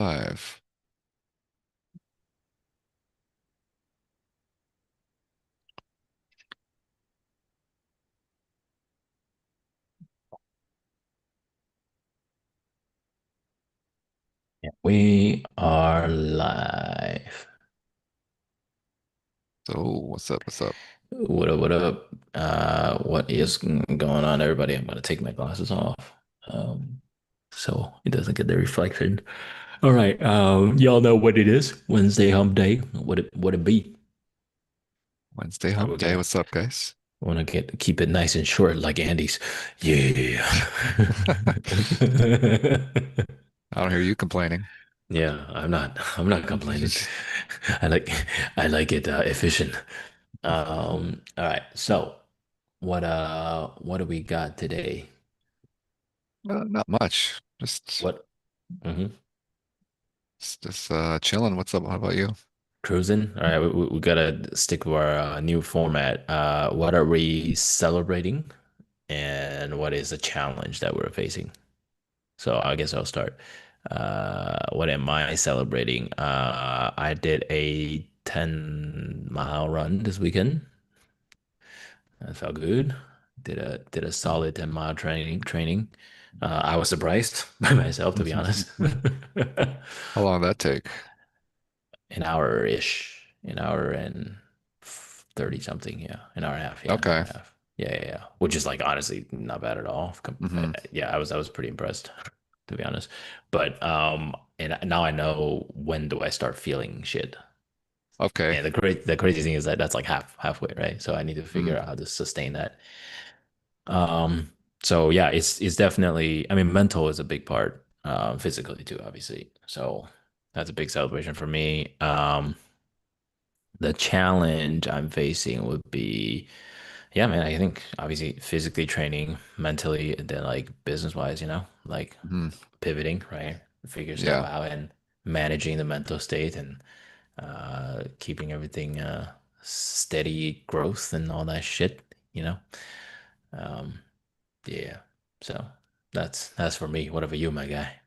Five. Yeah, we are live. So what's up? What's up? What up, what up? What is going on, everybody? I'm gonna take my glasses off. Um, so it doesn't get the reflection. All right, y'all know what it is. Wednesday hump day. What it be? Wednesday We're hump day. gonna What's up, guys? wanna keep it nice and short like Andy's. Yeah. I don't hear you complaining. Yeah, I'm not complaining. I like I like it efficient. All right. So, what do we got today? Not much. Just What? hmm chilling. What's up? How about you? Cruising. All right, we gotta stick to our new format. What are we celebrating, and what is the challenge that we're facing? So I guess I'll start. What am I celebrating? I did a 10-mile run this weekend. That felt good. Did a solid 10-mile training. I was surprised by myself, to be honest. How long did that take? An hour-ish, an hour and 30 something. Yeah, an hour and a half. Yeah, an hour Okay. and a half. Yeah, yeah, yeah. Which is like honestly not bad at all. hmm Yeah, I was pretty impressed, to be honest. But and now I know when do I start feeling shit. Okay. And the crazy thing is that that's like halfway, right? So I need to figure Mm. out how to sustain that. So yeah, it's definitely, I mean, mental is a big part, physically too, obviously. So that's a big celebration for me. The challenge I'm facing would be, yeah, man, I think obviously physically training, mentally, and then like business wise, like hmm pivoting, right? Figure stuff Yeah. out and managing the mental state and keeping everything steady growth and all that shit, you know? Um, Yeah. So that's for me. What about you, my guy?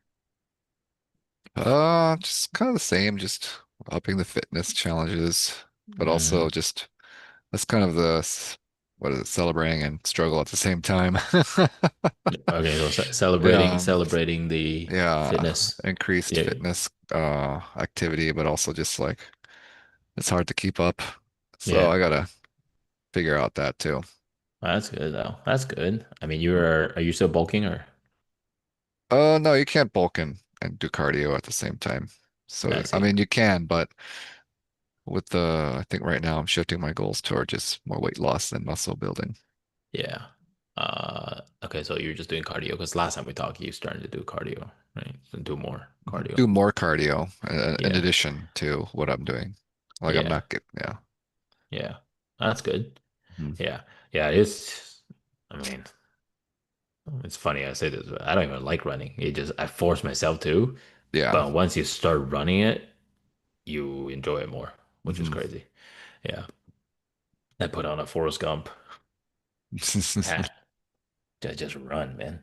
Just kind of the same, just upping the fitness challenges, but also hmm just that's kind of what is it, celebrating and struggle at the same time. Okay, so celebrating Yeah. celebrating the Yeah, fitness. increased Yeah, fitness activity, but also just like it's hard to keep up. So yeah. I gotta figure out that too. Well, that's good though. That's good. I mean, are you still bulking or? No, you can't bulk and do cardio at the same time. So I I see. mean you can, but with the I think right now I'm shifting my goals toward just more weight loss than muscle building. Yeah. Okay, so you're just doing cardio because last time we talked, you started to do cardio, right? So do more cardio. Do more cardio in Yeah. addition to what I'm doing. Like I'm Yeah. not get yeah. Yeah. That's good. Mhm. Yeah. Yeah, it's I mean, it's funny I say this, but I don't even like running. I force myself to. Yeah. But once you start running it, you enjoy it more, which is hmm crazy. Yeah. I put on a Forrest Gump hat. Just run, man.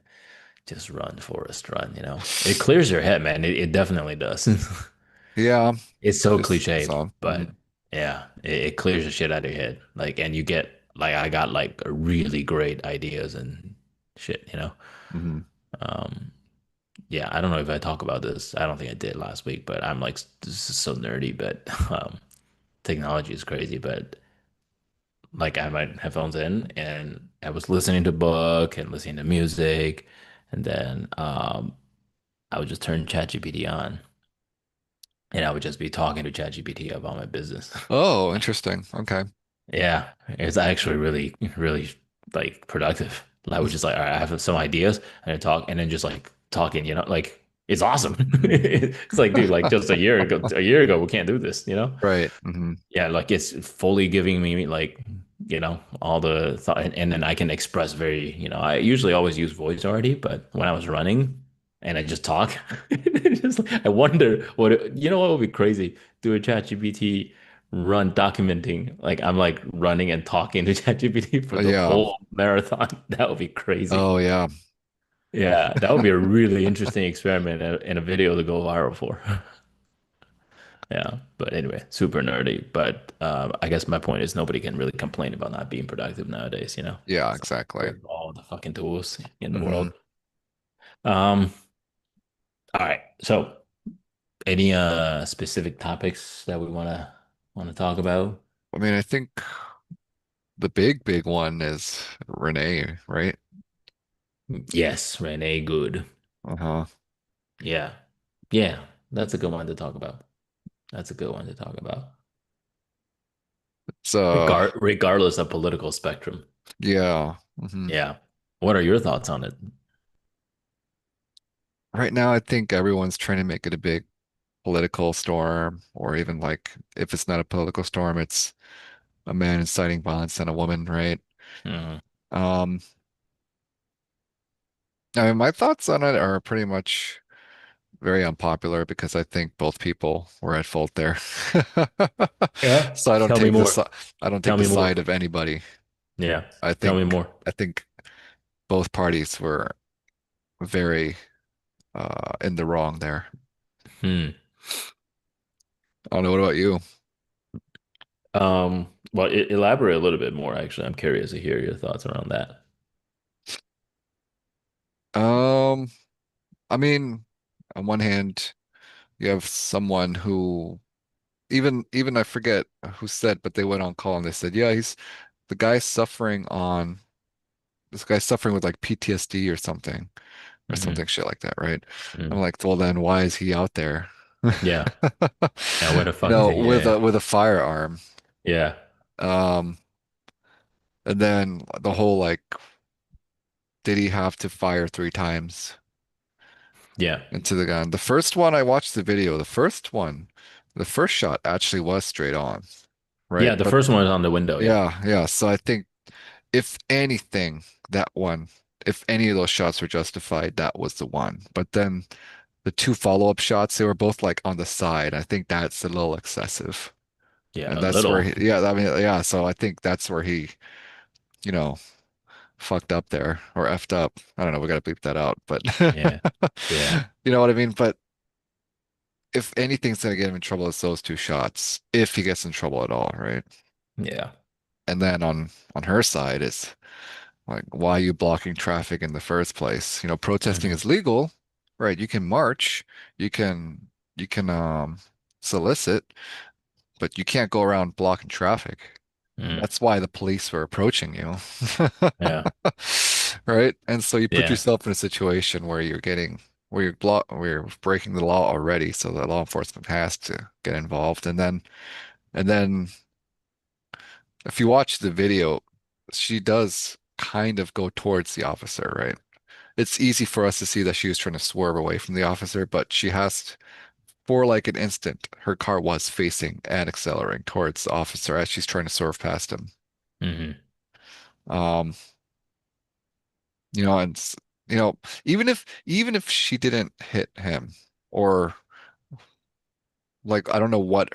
Just run, Forrest, run. It clears your head, man. It definitely does. Yeah, It's so just cliche, so. but yeah, it clears the shit out of your head. Like, and you get like I got like really great ideas and shit. hmm Um, yeah, I don't know if I talk about this. I don't think I did last week, but I'm like this is so nerdy, but technology is crazy, but like I had my headphones in and I was listening to book and listening to music, and then I would just turn ChatGPT on and I would just be talking to ChatGPT about my business. Oh, interesting. Okay. Yeah, it's actually really, really like productive. I was just like, all right, I have some ideas and I talk and then just like talking, like it's awesome. It's like, dude, like just a year ago, we can't do this. Right. Yeah, like it's fully giving me like, all the thought and then I can express I usually always use voice already, but when I was running and I just talk, I wonder what would be crazy? Do a ChatGPT run documenting like I'm like running and talking to ChatGPT for the Yeah. whole marathon. That would be crazy. Oh, yeah. Yeah, that would be a really interesting experiment and a video to go viral for. Yeah, but anyway, super nerdy. But I guess my point is nobody can really complain about not being productive nowadays, you know? Yeah, So exactly. with all the fucking tools in the Hmm. world. Um, all right. So any specific topics that we wanna talk about? I mean, I think the big one is Renee, right? Yes, Renee, good. Uh-huh. Yeah. Yeah, that's a good one to talk about. That's a good one to talk about. So, Regardless of political spectrum. yeah. Hmm. Yeah. What are your thoughts on it? Right now, I think everyone's trying to make it a big political storm, or even like if it's not a political storm, it's a man inciting violence on a woman, right? Mhm. Um, I mean, my thoughts on it are pretty much very unpopular because I think both people were at fault there. Yeah. So I don't Tell me take more. I don't take Tell the me more. side of anybody. Yeah. I Tell me think more. I think both parties were very in the wrong there. Hmm. I don't know, what about you? Well, elaborate a little bit more, actually. I'm curious to hear your thoughts around that. Um, I mean, on one hand, you have someone who even I forget who said, but they went on call and they said, yeah, he's the guy's suffering on this guy's suffering with like PTSD or something Hmm. shit like that, right? I'm Hmm. like, well then why is he out there? Yeah. Yeah. Where the You fuck is know, he? Yeah. with a firearm. Yeah. Um, and then the whole like, did he have to fire 3 times Yeah. into the gun? The first one I watched the video, the first shot actually was straight on, right? Yeah. The But first one is on the window. Yeah. yeah, yeah. So I think if anything, that one, if any of those shots were justified, that was the one. But then the two follow-up shots, they were both like on the side. I think that's a little excessive. Yeah. And A that's where little. he, yeah, I mean, yeah, so I think that's where he, you know, fucked up there or effed up. I don't know, we gotta bleep that out, but Yeah. Yeah. you know what I mean? But if anything's gonna get him in trouble, it's those two shots, if he gets in trouble at all, right? Yeah. And then on her side, it's like, why are you blocking traffic in the first place? You know, protesting Hmm. is legal, right? You can march, you can solicit, but you can't go around blocking traffic. Hmm. That's why the police were approaching you. Yeah. Right? And so you put Yeah. yourself in a situation where where you're breaking the law already, so the law enforcement has to get involved. And then if you watch the video, she does kind of go towards the officer, right? It's easy for us to see that she was trying to swerve away from the officer, but for like an instant, her car was facing and accelerating towards the officer as she's trying to swerve past him. Hmm. Um, you know, you know, even if she didn't hit him, or like I don't know what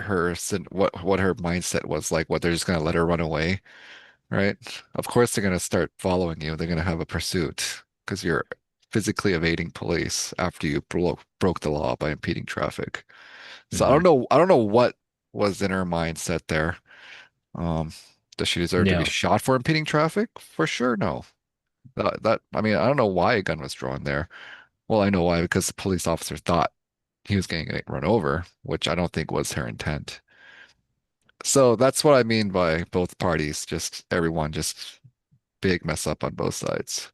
what her mindset was like, what they're just gonna let her run away, right? Of course they're gonna start following you. They're gonna have a pursuit because you're physically evading police after you broke the law by impeding traffic. So Hmm. I don't know what was in her mindset there. Um, does she deserve to be Yeah. shot for impeding traffic? For sure, no. I mean, I don't know why a gun was drawn there. Well, I know why, because the police officer thought he was getting run over, which I don't think was her intent. So that's what I mean by both parties, just everyone, just big mess up on both sides.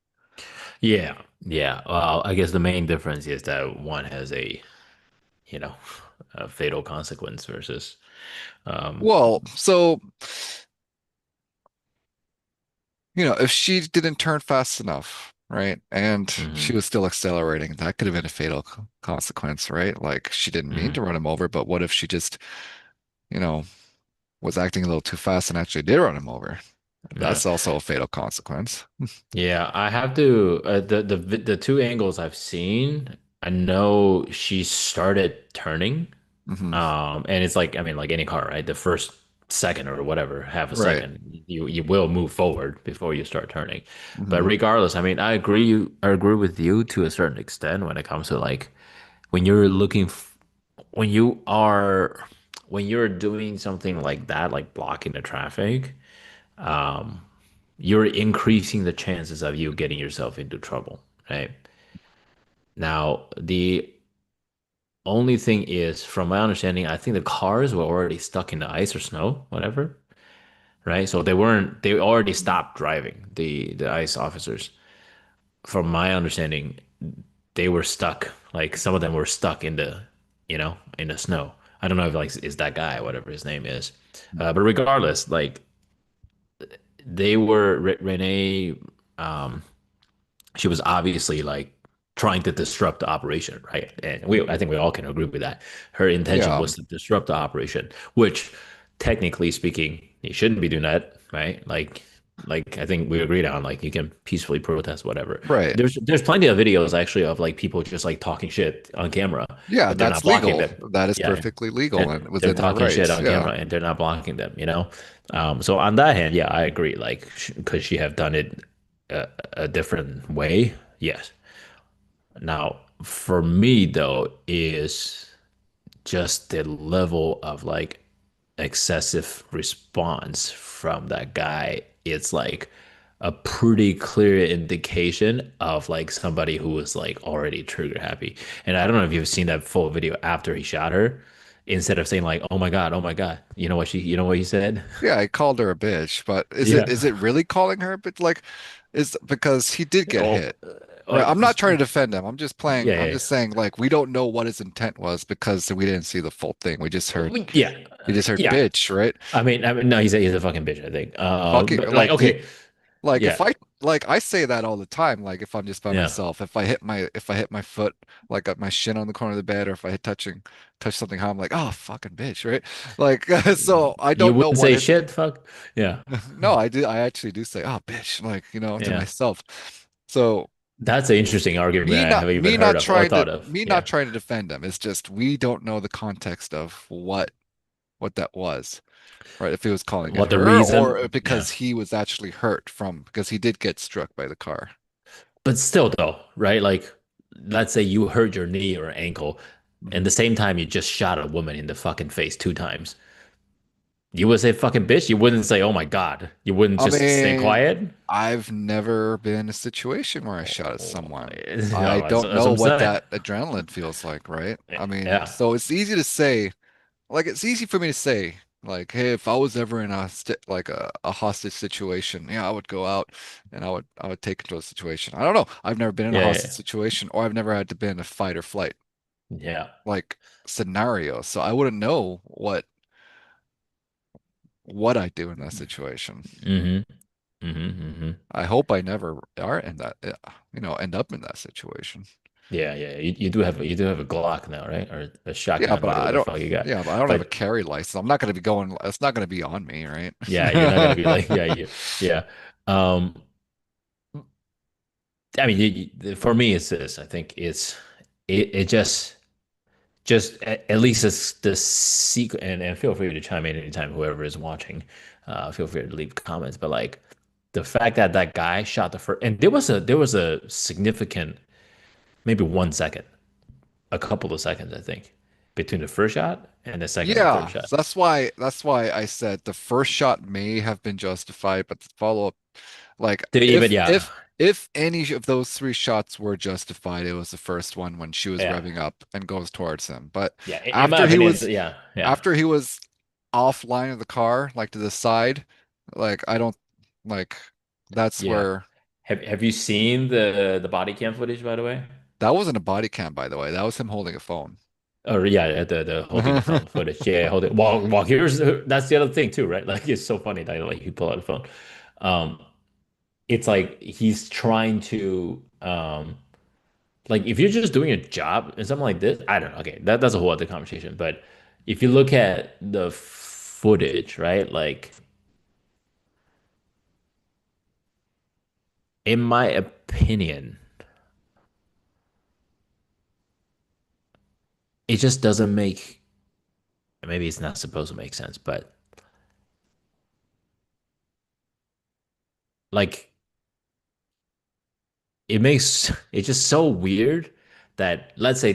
Yeah. Yeah. Well, I guess the main difference is that one has you know, a fatal consequence versus, um, Well, so, you know, if she didn't turn fast enough, right, and she mhm, was still accelerating, that could have been a fatal consequence, right? Like she didn't mean to mhm. run him over, but what if she just, you know, was acting a little too fast and actually did run him over? Yeah. That's also a fatal consequence. Yeah, I have to the two angles I've seen, I know she started turning. Hmm. And it's like, I mean, like any car, right? The first second or whatever, half a Right. second, you will move forward before you start turning. But Hmm. regardless, I mean, I agree with you to a certain extent when it comes to like when you're looking f when you are when you're doing something like that, like blocking the traffic, um, you're increasing the chances of you getting yourself into trouble, right? Now, the only thing is, from my understanding, I think the cars were already stuck in the ice or snow, whatever, right? So they already stopped driving, the ICE officers. From my understanding, they were stuck. Like some of them were stuck in in the snow. I don't know if like is that guy, whatever his name is. But regardless, like they were Renee, um, she was obviously like trying to disrupt the operation, right? And I think we all can agree with that. Her intention Yeah. was to disrupt the operation, which technically speaking, you shouldn't be doing that, right? Like I think we agreed on like you can peacefully protest whatever. Right. There's plenty of videos actually of like people just like talking shit on camera, Yeah, but they're that's not blocking legal. them. That is Yeah, perfectly legal and and they're within their talking shit rights. on Yeah. camera and they're not blocking them, you know? So on that hand, yeah, I agree. Like, could she have done it a different way? Yes. Now, for me though, is just the level of like excessive response from that guy. It's like a pretty clear indication of like somebody who was like already trigger happy. And I don't know if you've seen that full video after he shot her. Instead of saying like, oh my God," you know what he said? Yeah, I called her a bitch, but Yeah. is it really calling her a bitch? Like, is because he did get Oh, hit. Right. I'm not trying to defend him. yeah, I'm yeah, just saying like we don't know what his intent was because we didn't see the full thing. yeah, We just heard yeah. bitch, right? No, he's a fucking bitch, I think. Fucking But like, like he okay, like if yeah, I like I say that all the time, like if I'm just by yeah. myself, if I hit my foot like at my shin on the corner of the bed or if I hit touch something high, I'm like, oh fucking bitch, right? Like so I You don't know wouldn't what say his shit, fuck. Yeah, no, I actually do say, oh bitch, like, to yeah. myself. So That's an interesting argument I haven't even heard of or thought of. me not Yeah. trying to defend him. It's just we don't know the context of what that was, right? If he was calling it What the her or reason? Yeah. because he was actually hurt from because he did get struck by the car. But still, though, right? Like, let's say you hurt your knee or ankle, and the Mhm. same time you just shot a woman in the fucking face 2 times. You would say fucking bitch. You wouldn't say, oh my God. You wouldn't I just stay mean, quiet. I've never been in a situation where I shot at Oh, someone. I no, don't that's what know I'm what saying. that adrenaline feels like, right? I mean, Yeah. so it's easy to say, like it's easy for me to say, like, hey, if I was ever in a hostage situation, yeah, I would go out and I would take control of the situation. I don't know. I've never been in a Yeah. hostage Yeah. situation or I've never had to be in a fight or flight Yeah. like scenario. So I wouldn't know what I do in that situation. Mm-hmm. Mm-hmm. Mm-hmm. I hope I never are in that, end up in that situation. Yeah, yeah. You do have a Glock now, right? Or a Yeah, shotgun, but whatever I the don't. fuck you got. Yeah, but I don't have a But carry license. I'm not going to be going. It's not going to be on me, right? yeah, you're not gonna be like, yeah. Um, I mean, for me, it's this. I think it just at least it's the secret. And feel free to chime in anytime, whoever is watching. Feel free to leave comments. But like the fact that that guy shot the first, and there was a significant, maybe 1 second, a couple of seconds, I think, between the first shot and the second and third Yeah, shot. so that's why I said the first shot may have been justified, but the follow-up, like But yeah, if any of those three shots were justified, it was the first one when she was yeah, revving up and goes towards him. But yeah. In my after he opinion, was yeah, yeah, after he was offline of the car, like to the side, like I don't like that's yeah. where Have you seen the body cam footage, by the way? that wasn't a body cam, by the way. That was him holding a phone. Or yeah, the holding the phone footage. Yeah, hold it. Well, here's that's the other thing too, right? Like it's so funny that like you pull out the phone. Um, it's like he's trying to like if you're just doing a job and something like this, I don't know. Okay, that's a whole other conversation. But if you look at the footage, right? Like in my opinion, it just doesn't make maybe it's not supposed to make sense, but like it makes it's just so weird that let's say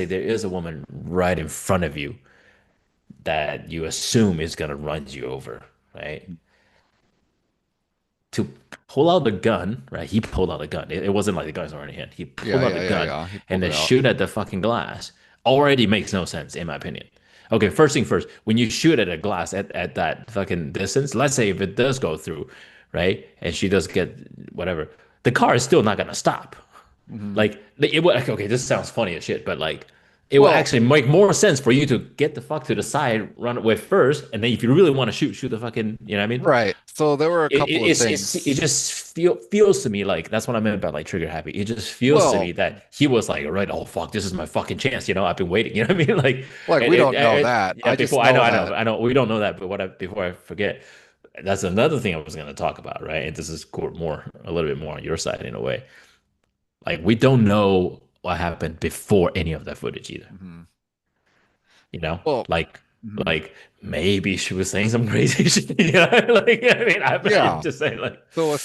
there is a woman right in front of you that you assume is gonna run you over, right? To pull out the gun, right? He pulled out a gun. It wasn't like the gun's already in hand. He Yeah, pulled out yeah, the yeah, gun yeah. He and pulled then it out. shoot at the fucking glass. Already makes no sense, in my opinion. Okay, first thing first, when you shoot at a glass at that fucking distance, let's say if it does go through, right? And she does get whatever, the car is still not gonna stop. Hmm. Like it would okay, this sounds funny as shit, but like it would Well, actually make more sense for you to get the fuck to the side, run away first, and then if you really want to shoot, shoot the fucking, you know what I mean? right. So there were a couple of It things. just feels to me like that's what I meant by like trigger happy. It just feels to Well, me that he was like, all right, oh fuck, this is my fucking chance. You know, I've been waiting. You know what I mean? Like, like we don't know that. yeah. I just Before know that. I know, we don't know that. But before I forget, that's another thing I was going to talk about, right? And this is more a little bit more on your side in a way. Like, we don't know what happened before any of that footage either. Hmm. You know, Well, like mhm. like maybe she was saying some crazy shit. You know? Like I mean, I'm Yeah. just saying like. So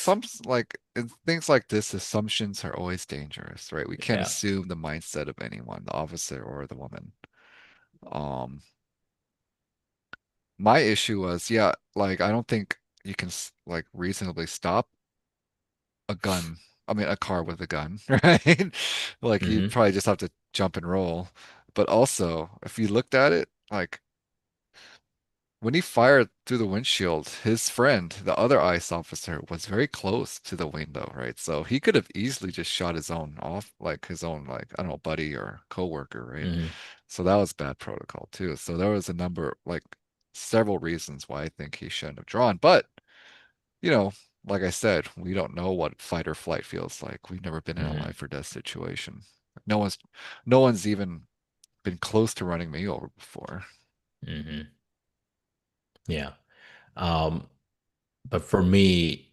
like in things like this, assumptions are always dangerous, right? We can't Yeah. assume the mindset of anyone, the officer or the woman. Um, my issue was, yeah, like I don't think you can like reasonably stop a gun. I mean, a car with a gun, right? Like you'd Hmm. probably just have to jump and roll. But also, if you looked at it, like when he fired through the windshield, his friend, the other ICE officer, was very close to the window, right? So he could have easily just shot his own off, like his own, like, I don't know, buddy or coworker, right? Hmm. So that was bad protocol too. So there was a number, like several reasons why I think he shouldn't have drawn. But, you know, like I said, we don't know what fight or flight feels like. We've never been in a Hmm. life or death situation. No one's, no one's even been close to running me over before. Hmm. Yeah. Um, but for me,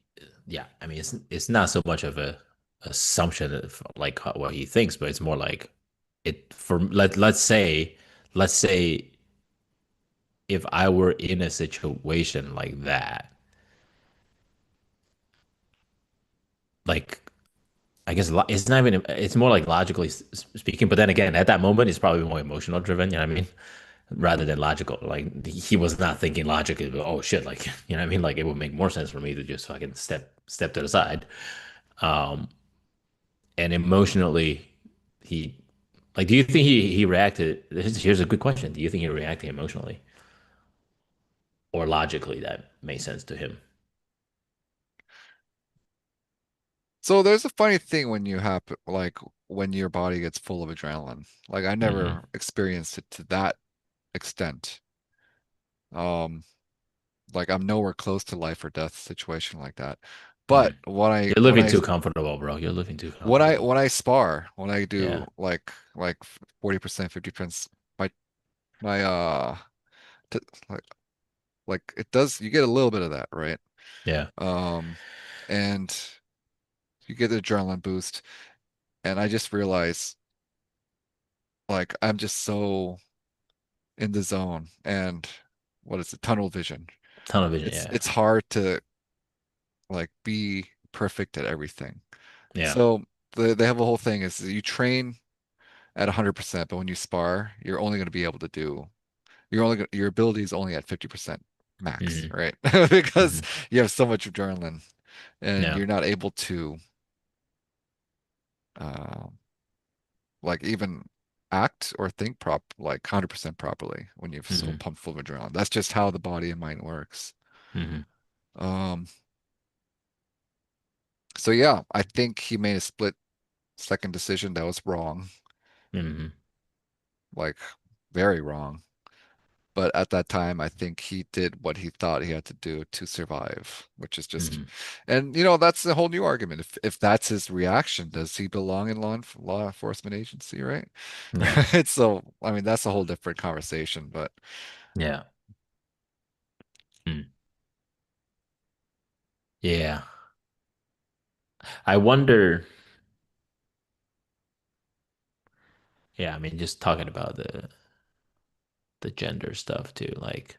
yeah, I mean, it's not so much of a assumption of like what he thinks, but it's more like it for let's say if I were in a situation like that, like I guess it's not even it's more like logically speaking, but then again, at that moment, it's probably more emotional driven. You know what I mean? Rather than logical. Like he was not thinking logically, but, oh shit, like you know what I mean? Like it would make more sense for me to just fucking step to the side. Um, and emotionally, he like, do you think he reacted? Here's a good question. Do you think he reacted emotionally or logically that made sense to him? So there's a funny thing when you have like when your body gets full of adrenaline. Like I Hmm. never experienced it to that extent. Um, like I'm nowhere close to life or death situation like that. Hmm. But when I You're living too comfortable, bro. You're living too comfortable. when I spar, when I do Yeah. like 40%, 50%, my my t like like it does you get a little bit of that, right? Yeah. Um, and you get the adrenaline boost, and I just realize like I'm just so in the zone and what is it, tunnel vision. Tunnel vision. Yeah. It's hard to like be perfect at everything. Yeah. So they have a whole thing is you train at 100%, but when you spar, you're only going to be able to do your ability is only at 50% max, Hmm. right? Because Hmm. you have so much adrenaline and Yeah. you're not able to uh, like even act or think like 100% properly when you're so Hmm. pumped full of adrenaline. That's just how the body and mind works. Hmm. Um, so yeah, I think he made a split second decision that was wrong, Hmm. like very wrong. But at that time, I think he did what he thought he had to do to survive, which is just, Hmm. and you know, that's a whole new argument. If that's his reaction, does he belong in law enforcement agency, right? Yeah. It's so, I mean, that's a whole different conversation, but Yeah. Mm. Yeah. I wonder. Yeah, I mean, just talking about the gender stuff too. Like,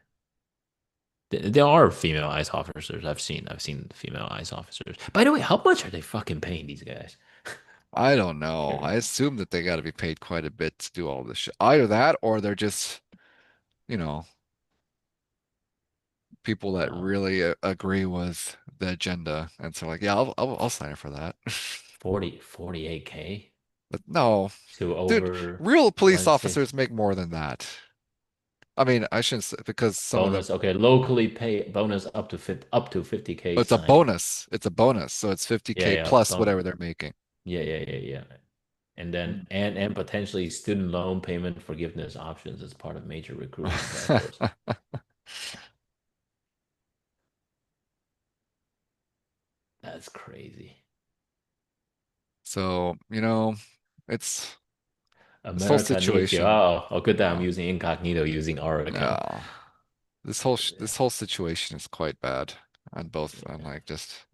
There are female ICE officers. I've seen female ICE officers. By the way, how much are they fucking paying these guys? I don't know. I assume that they got to be paid quite a bit to do all this shit. Either that or they're just, you know, people that Wow, really agree with the agenda. And so like, yeah, I'll sign up for that. 48K But no, to dude, over real police 160 officers make more than that. I mean, I shouldn't say because some of them, bonus. Okay, locally pay bonus up to 50K it's a signing. bonus. It's a bonus. So it's Yeah, 50K yeah, plus whatever bonus. they're making. Yeah. And then and potentially student loan payment forgiveness options as part of major recruiting factors. That's crazy. So, it's this whole America needs you. situation. Oh, good that I'm Yeah. using incognito using our account. Yeah. This whole situation is quite bad on both on Yeah, like just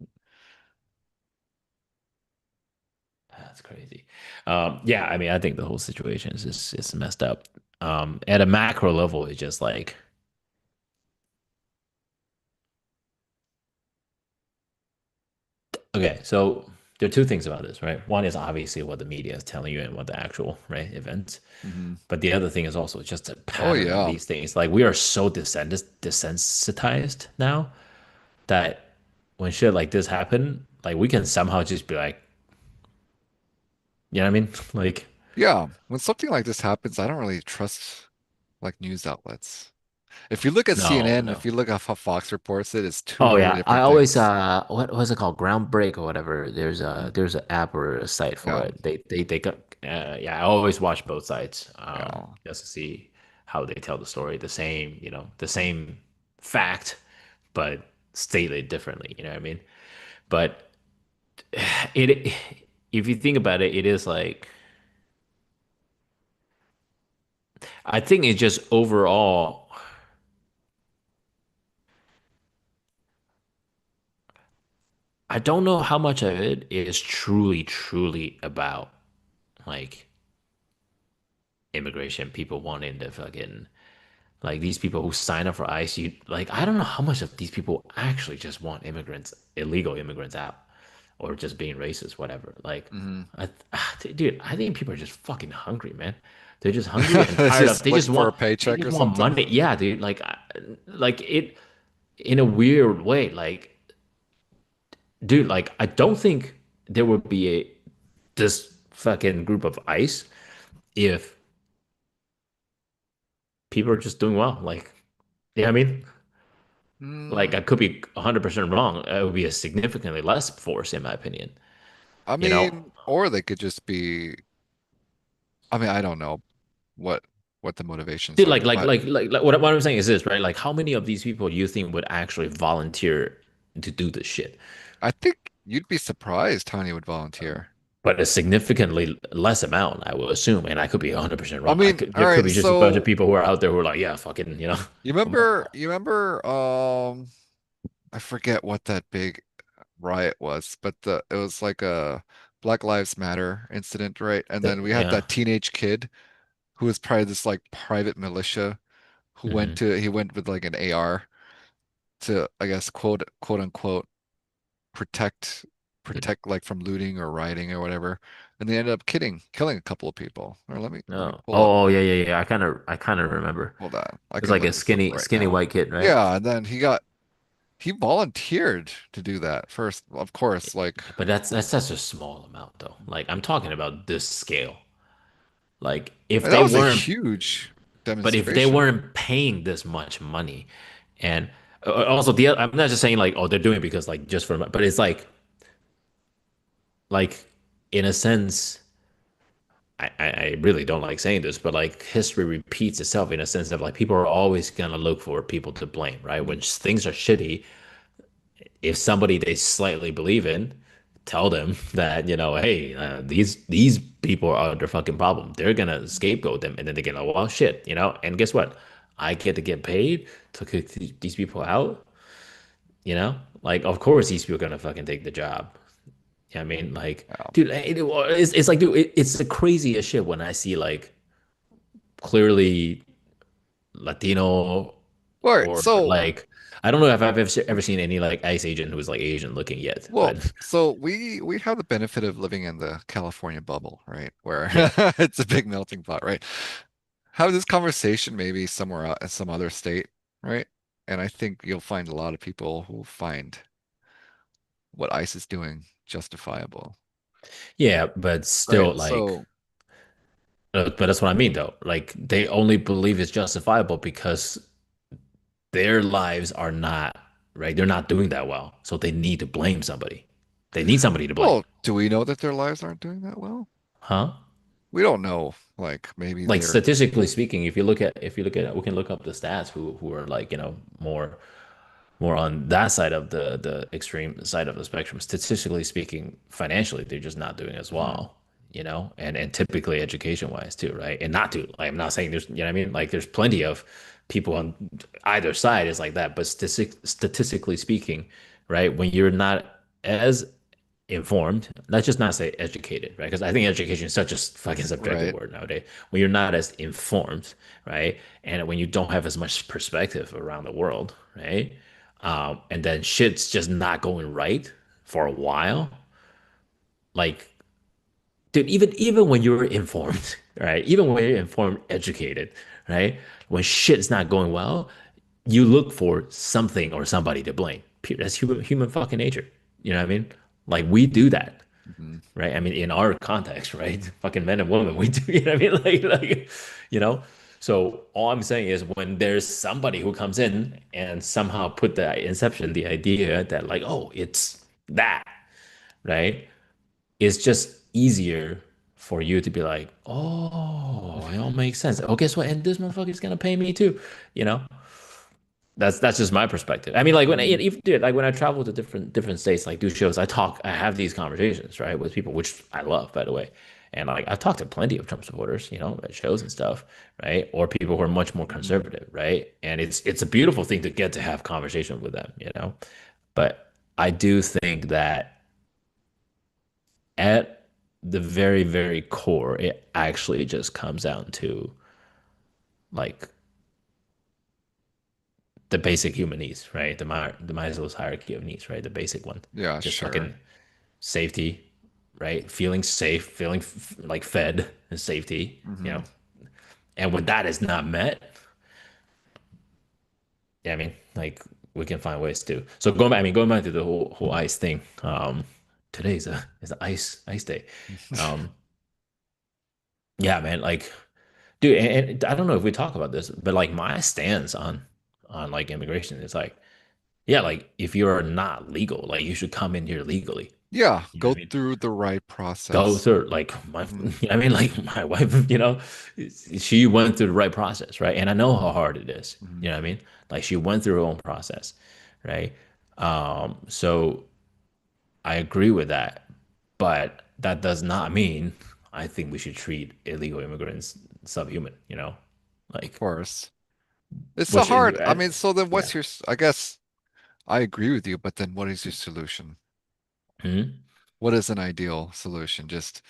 that's crazy. Yeah, I mean, I think the whole situation is just it's messed up. At a macro level, it's just like okay, so there are two things about this, right? One is obviously what the media is telling you and what the actual right events. mhm. But the other thing is also just a Oh pattern of yeah. these things. Like we are so desensitized now that when shit like this happen, like we can somehow just be like, you know what I mean? Like, Yeah. When something like this happens, I don't really trust like news outlets. If you look at no, CNN, no. if you look at how Fox reports it, it's two Oh very yeah, I different always things. what was it called? Groundbreak or whatever. Mhm. There's an app or a site for Yeah. it. They got yeah. I always watch both sides Yeah. just to see how they tell the story. The same, the same fact, but stated differently. You know what I mean? But it if you think about it, it is like I think it's just overall. I don't know how much of it is truly about like immigration, people wanting to fucking like these people who sign up for ICE. Like I don't know how much of these people actually just want immigrants, illegal immigrants out, or just being racist, whatever. Like, Hmm. dude, I think people are just fucking hungry, man. They're just hungry and It's tired of. just looking for a They paycheck just or want something. money. Yeah, dude. Like it in a weird way. Like, dude, like I don't think there would be a this fucking group of ICE if people are just doing well. Like, you know what I mean? Mm, Like, I could be 100% wrong. It would be a significantly less force, in my opinion. I You know, mean, or they could just be, I mean, I don't know what what the motivations dude, are, but what I'm saying is this, right? Like, how many of these people do you think would actually volunteer to do this shit? I think you'd be surprised how many would volunteer. But a significantly less amount, I will assume, and I could be 100% I wrong. mean, all There could right, be just a bunch of so people who are out there who are like, yeah, fucking, you remember I forget what that big riot was, but the it was like a Black Lives Matter incident, right? And then we had yeah. that teenage kid who was probably this like private militia who Hmm. he went with like an AR to I guess quote unquote protect like from looting or rioting or whatever. And they ended up killing a couple of people. Or let me No. pull up. Yeah. I kind of remember. Hold on. I It's can like a look this up right skinny now. white kid, right? Yeah, and then he volunteered to do that first, of course, like But that's such a small amount though. Like I'm talking about this scale. Like if and that they was a weren't huge but if they demonstration. weren't paying this much money and also I'm not just saying like oh they're doing it because like just for but it's like in a sense I really don't like saying this, but like history repeats itself in a sense of like people are always gonna look for people to blame, right? When things are shitty, if somebody they slightly believe in, tell them that hey, these people are the fucking problem. They're gonna scapegoat them, and then they get like, well, shit, And guess what? I get to get paid to kick these people out. Like of course these people are gonna fucking take the job. I mean, like, Yeah. dude, it's like, dude, it's the craziest shit when I see like clearly Latino. All right, Or so like, I don't know if I've ever seen any like ICE agent who's like Asian looking yet, well, but so we have the benefit of living in the California bubble, right? Where yeah. it's a big melting pot, right? Have this conversation maybe somewhere out in some other state, right? And I think you'll find a lot of people who find what ICE is doing justifiable, Yeah, but right? still like, So, but that's what I mean though. Like they only believe it's justifiable because their lives are not right. They're not doing that well. So they need to blame somebody. They need somebody to blame. well, do we know that their lives aren't doing that well? Huh? We don't know. Like maybe Like they're, statistically speaking, if you look at we can look up the stats who are like, more on that side of the extreme side of the spectrum. Statistically speaking, financially, they're just not doing as Mhm. well, and typically education wise too, right? And not to like I'm not saying there's what I mean? Like there's plenty of people on either side is like that, but statistically speaking, right, when you're not as informed, let's just not say educated, right? Because I think education is such a fucking subjective Right. word nowadays. When you're not as informed, right? And when you don't have as much perspective around the world, right? And then shit's just not going right for a while. Like, dude, even when you're informed, right? Even when you're informed, educated, right? When shit's not going well, you look for something or somebody to blame. That's human fucking nature. You know what I mean? Like we do that, Mhm. right? I mean, in our context, right? Fucking men and women, we do. You know what I mean? Like, you know. So all I'm saying is when there's somebody who comes in and somehow put the inception, the idea that like, oh, it's that, right? It's just easier for you to be like, oh, it all makes sense. Oh, guess what? And this motherfucker's gonna pay me too, you know? That's just my perspective. I mean, like when I Mhm. if dude, like when I travel to different states, like do shows, I have these conversations, right, with people, which I love, by the way. And like I've talked to plenty of Trump supporters, at shows and stuff, right? Or people who are much more Mhm. conservative, right? And it's a beautiful thing to get to have conversation with them. But I do think that at the very, very core, it actually just comes down to like the basic human needs, right? The Maslow's hierarchy of needs, right? The basic one, Yeah, just sure. fucking safety, right? Feeling safe, feeling like fed and safety. Hmm. And when that is not met, yeah, I mean, like we can find ways to. So going back to the whole ice thing. Today is a ice day. Um, yeah, man, like, dude, and I don't know if we talk about this, but like my stance on like immigration is like, yeah, like if you're not legal, like you should come in here legally. Yeah, You know go what I mean? through the right Go process. through like my Hmm. I mean like my wife, she went through the right process, right? And I know how hard it is. Hmm. You know what I mean? Like she went through her own process, right? So I agree with that, but that does not mean I think we should treat illegal immigrants subhuman. Of Like course. It's so which is hard. I mean, so then yeah. what's I guess I agree with you, but then what is your solution? Mhm. What is an ideal solution? Just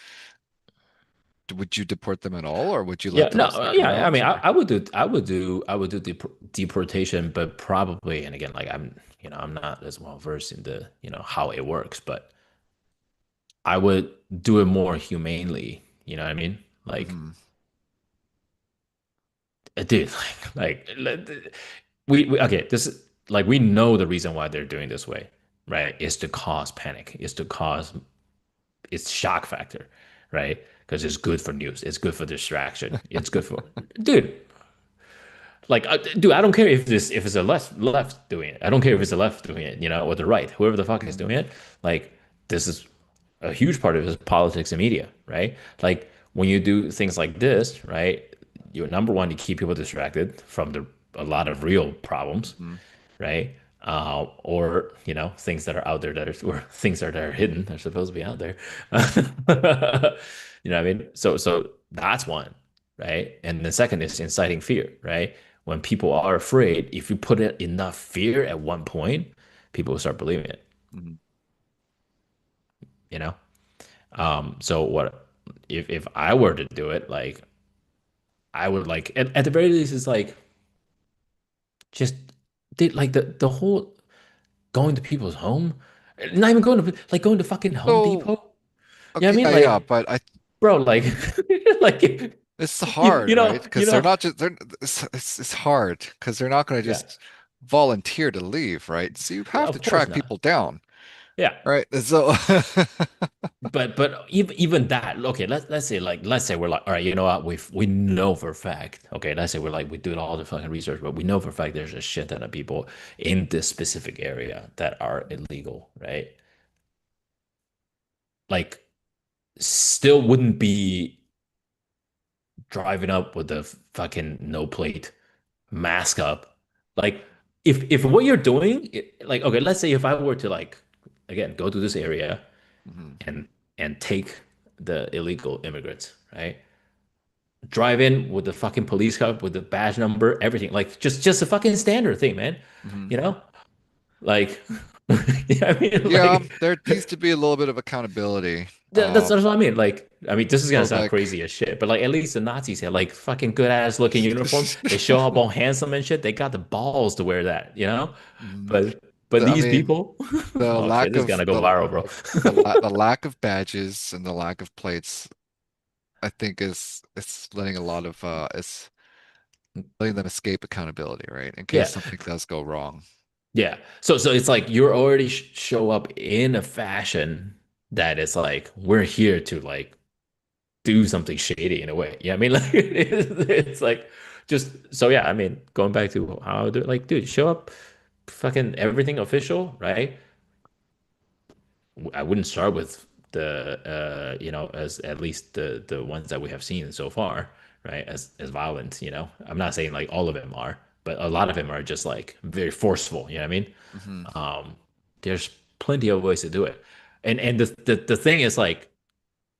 would you deport them at all, or would you Yeah, let no, them stick yeah. I around? mean, Or I would do deportation, but probably, and again, like I'm not as well versed in the, how it works, but I would do it more humanely. You know what I mean? Like, hmm. dude, we okay. This is like we know the reason why they're doing this way, right? Is to cause panic. Is to cause it's shock factor, right? Because it's good for news. It's good for distraction. It's good for dude. Like, dude, I don't care if it's a left doing it. I don't care if it's the left doing it, or the right, whoever the fuck is Hmm. doing it. Like, this is a huge part of it is politics and media, right? Like when you do things like this, right? You're number one, you keep people distracted from a lot of real problems, Hmm. right? Or things that are out there or things that are hidden. They're supposed to be out there. You know what I mean? So that's one, right? And the second is inciting fear, right? When people are afraid, if you put in enough fear at one point, people will start believing it. Hmm. You know. So what if I were to do it? Like I would like at the very least, it's like Just did like the whole going to people's home, not even going to like going to fucking Home So, Depot. Yeah, I okay, mean, yeah, yeah, like, but I bro, like, like, it's hard, right? you Because they're know, not just they're it's hard because they're not going to yeah, just volunteer to leave, right? So you have to of course track not. people down, Yeah, right? So, but even that, okay, let's say we're like, all right, you know what, we know for a fact, okay, let's say we're like we do all the fucking research, but we know for a fact there's a shit ton of people in this specific area that are illegal, right? Like, still wouldn't be driving up with the fucking no plate mask up. Like, if what you're doing, like, okay, let's say if I were to like again go to this area Mhm, and take the illegal immigrants, right? Drive in with the fucking police car with the badge number, everything, like just a fucking standard thing, man. mhm. You know, like, yeah, I mean, Yeah, like, there needs to be a little bit of accountability. that's what I mean. Like, I mean, this is gonna So sound like, crazy as shit, but like, at least the Nazis had like fucking good ass looking uniform. They show up all handsome and shit. They got the balls to wear that, you know. mhm. But I these mean, people, the oh shit, lack this is of gonna go viral, bro. the lack of badges and the lack of plates, I think is it's letting a lot of it's letting them escape accountability, right? In case Yeah, something does go wrong. yeah. So it's like you're already show up in a fashion that it's like we're here to like do something shady in a way. Yeah, I mean, like, it's like just so yeah. I mean, going back to how I do it, like, dude, show up, fucking everything official, right? I wouldn't start with the as at least the ones that we have seen so far, right? As violent, I'm not saying like all of them are, but a lot of them are just like very forceful. You know what I mean? Hmm. Um, there's plenty of ways to do it, and the thing is like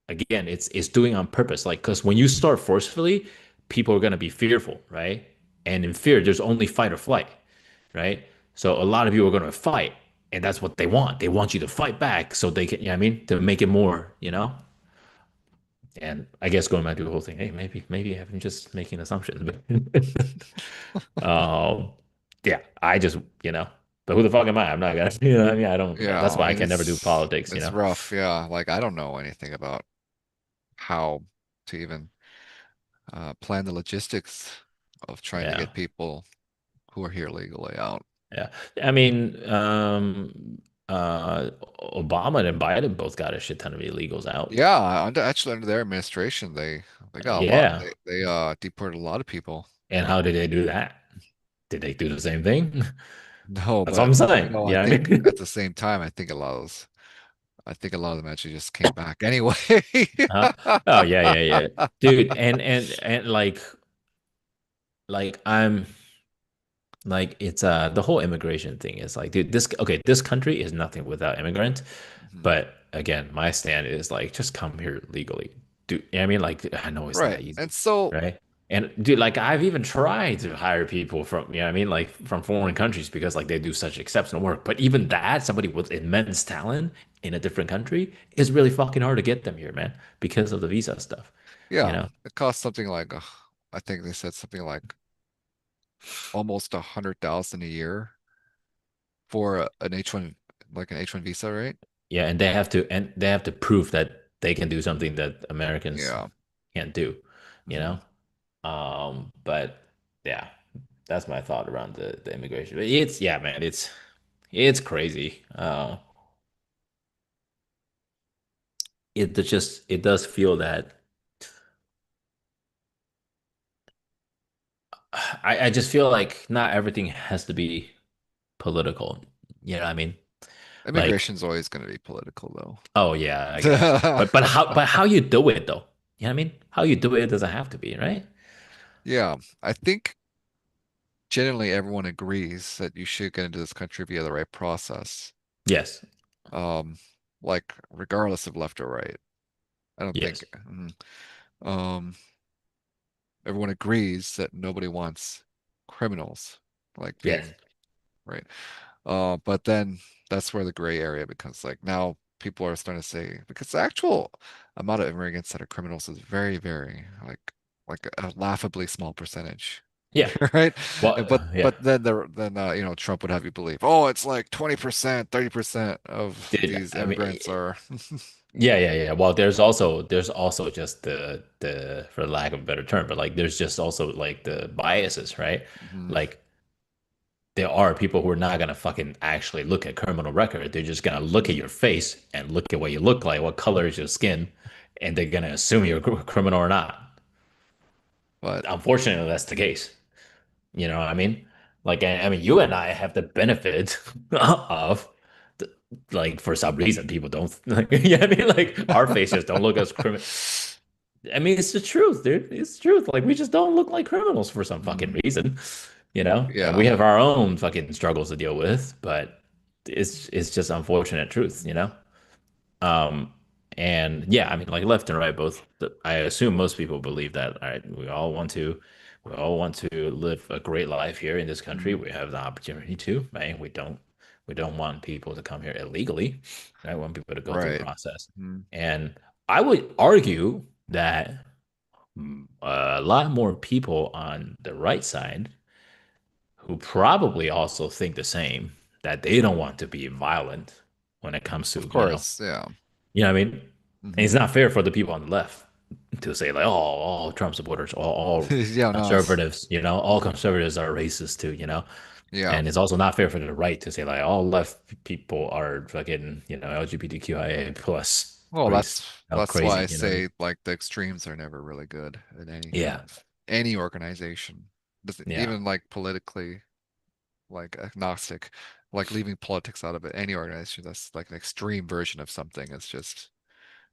again, it's doing on purpose, like because when you start forcefully, people are gonna be fearful, right? And in fear, there's only fight or flight, right? So a lot of people are going to fight, and that's what they want. They want you to fight back so they can, you know what I mean, to make it more, And I guess going back to the whole thing, hey, maybe I'm just making assumptions, but yeah, I just, but who the fuck am I? I'm not gonna, what I mean, I don't. Yeah, That's I why I mean can never do politics. it's rough. Yeah, like I don't know anything about how to even plan the logistics of trying to Yeah, get people who are here legally out. yeah. I mean, Obama and Biden both got a shit ton of illegals out. Yeah, actually under their administration, they got a lot. Yeah. They deported a lot of people. And how did they do that? Did they do the same thing? No, That's what but I'm saying. I Yeah, I think mean, at the same time, I think a lot of them actually just came back anyway. huh? Oh yeah, yeah, yeah, dude. And like I'm like it's the whole immigration thing is like, dude, this country is nothing without immigrants. Mhm. But again, my stand is like just come here legally. Dude, I mean, like I know it's not Right. And easy, so, right? And dude, like I've even tried to hire people from, I mean, like from foreign countries because like they do such exceptional work. But even that, somebody with immense talent in a different country is really fucking hard to get them here, man, because of the visa stuff, you yeah, know? it costs something like, I think they said something like almost 100,000 a year for an H1, like an H1 visa, right? Yeah, and they have to prove that they can do something that Americans Yeah. can't do, you Hmm. know? But yeah, that's my thought around the immigration. But it's yeah, man, it's crazy. It does feel that I just feel like not everything has to be political. You know what I mean? Like, Immigration's always going to be political, oh yeah, I guess. though. But how you do it though? You know what I mean? How you do it doesn't have to be, right? Yeah, I think generally everyone agrees that you should get into this country via the right process. Yes. Um, like regardless of left or right. I don't think Yes. um everyone agrees that nobody wants criminals like Yes. being right. But then that's where the gray area becomes like now people are starting to say because the actual amount of immigrants that are criminals is very, very like a laughably small percentage. Yeah. right? Well, And but yeah. then Trump would have you believe, oh, it's like 20%, 30% of Dude, these I mean, immigrants are yeah, yeah, yeah. Well, there's also just the for lack of a better term, but like there's just also like the biases, right? Mhm. Like there are people who are not gonna fucking actually look at criminal record. They're just gonna look at your face and look at what you look like, what color is your skin, and they're gonna assume you're a criminal or not. But Unfortunately, that's the case. You know what I mean? Like, I mean, you and I have the benefit of, the, like, for some reason, people don't, like, you know what I mean? Like, our faces don't look as criminal. I mean, it's the truth, dude. It's the truth. Like, we just don't look like criminals for some fucking mm, reason, you know? And we yeah, have our own fucking struggles to deal with, but it's just unfortunate truth, you know? Um, and yeah, I mean, like left and right, both. I assume most people believe that. All right, we all want to live a great life here in this country. mm, We have the opportunity to, right? We don't want people to come here illegally. I want people to go through the right. process. Mm, And I would argue that a lot more people on the right side who probably also think the same, that they don't want to be violent when it comes of to, course, yeah. you know what I mean? And it's Hmm. not fair for the people on the left to say like, oh, all Trump supporters, all Yeah, no, conservatives, all conservatives are racist too, you know? yeah. And it's also not fair for the right to say like all left people are fucking, LGBTQIA plus Well, crazy, that's why crazy, I you know what I mean? say like the extremes are never really good in any kind Yeah, of any organization. yeah, Even like politically like agnostic, like leaving politics out of it. Any organization that's like an extreme version of something is just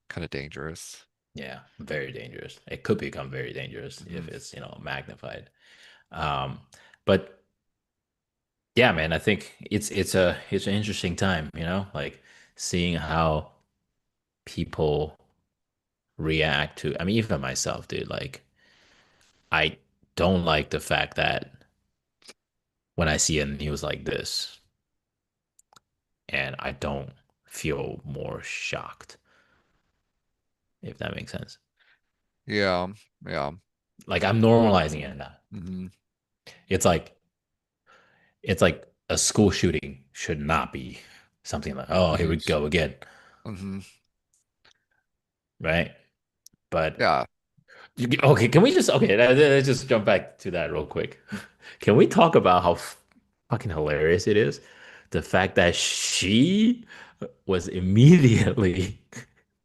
kind of dangerous. yeah. Very dangerous. It could become very dangerous Hmm. if it's, magnified. Um, but yeah, man, I think it's an interesting time, like seeing how people react to, I mean, even myself, dude, like I don't like the fact that when I see a news like this and I don't feel more shocked, if that makes sense. Yeah, yeah. Like I'm normalizing it now. Hmm. It's like it's like a school shooting should not be something like, oh, here we Huge. go again, Hmm. right? But Yeah. okay, can we just okay, let's just jump back to that real quick. Can we talk about how fucking hilarious it is? The fact that she was immediately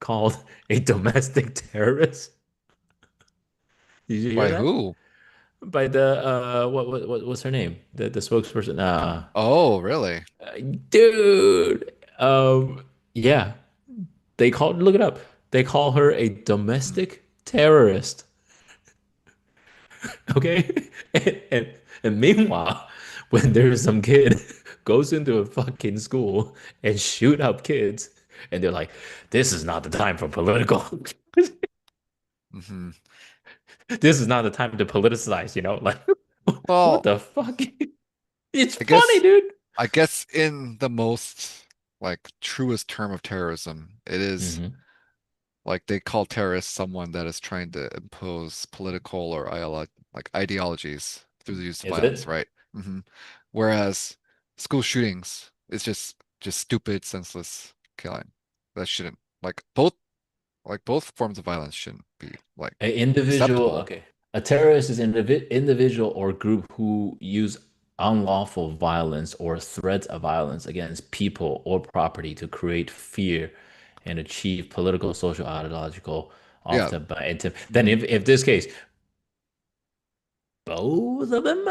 called a domestic terrorist. Did you hear By that? who? By the what's her name? The spokesperson. Oh, really? Dude. Yeah. They call look it up. They call her a Hmm. domestic terrorist. Okay. And meanwhile, when there's some kid goes into a fucking school and shoot up kids, and they're like, this is not the time for political. Hmm. This is not the time to politicize, Like, what Well, the fuck? It's I funny, guess dude. I guess in the most like truest term of terrorism, it is Hmm. like they call terrorists someone that is trying to impose political or ideologies through the use of Is violence, it? right? Hmm. Whereas school shootings is just stupid, senseless killing. That shouldn't both forms of violence shouldn't be like An individual, acceptable. okay. A terrorist is an individual or group who use unlawful violence or threats of violence against people or property to create fear and achieve political, social, ideological, Yeah. often by intent. Then Hmm. if this case, both of them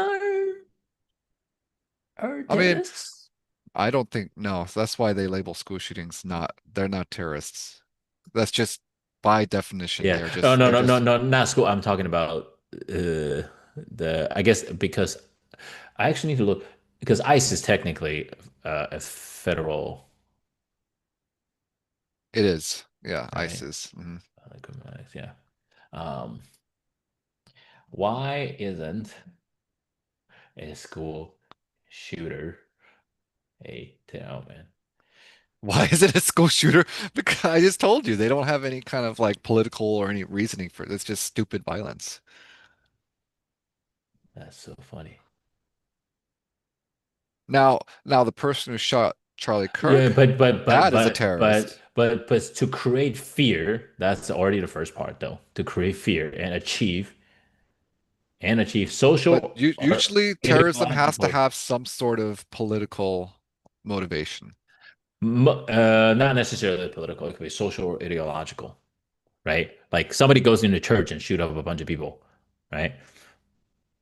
are I mean, terrorists? I don't think no. That's why they label school shootings not they're not terrorists. That's just by definition Yeah. Oh no, they're no, no, just no, not school. I'm talking about I guess because I actually need to look because ICE is technically a federal, it is. Yeah, right? ISIS. Hmm. Criminalized, yeah. Um, why isn't a school shooter oh man. Why is it a school shooter? Because I just told you they don't have any kind of like political or any reasoning for it. It's just stupid violence. That's so funny. Now the person who shot Charlie Yeah, Kirk, that is a terrorist. but to create fear, that's already the first part though. To create fear and achieve But social or usually terrorism has to ideological, have some sort of political motivation. not necessarily political, it could be social or ideological, right? Like somebody goes into church and shoot up a bunch of people, right?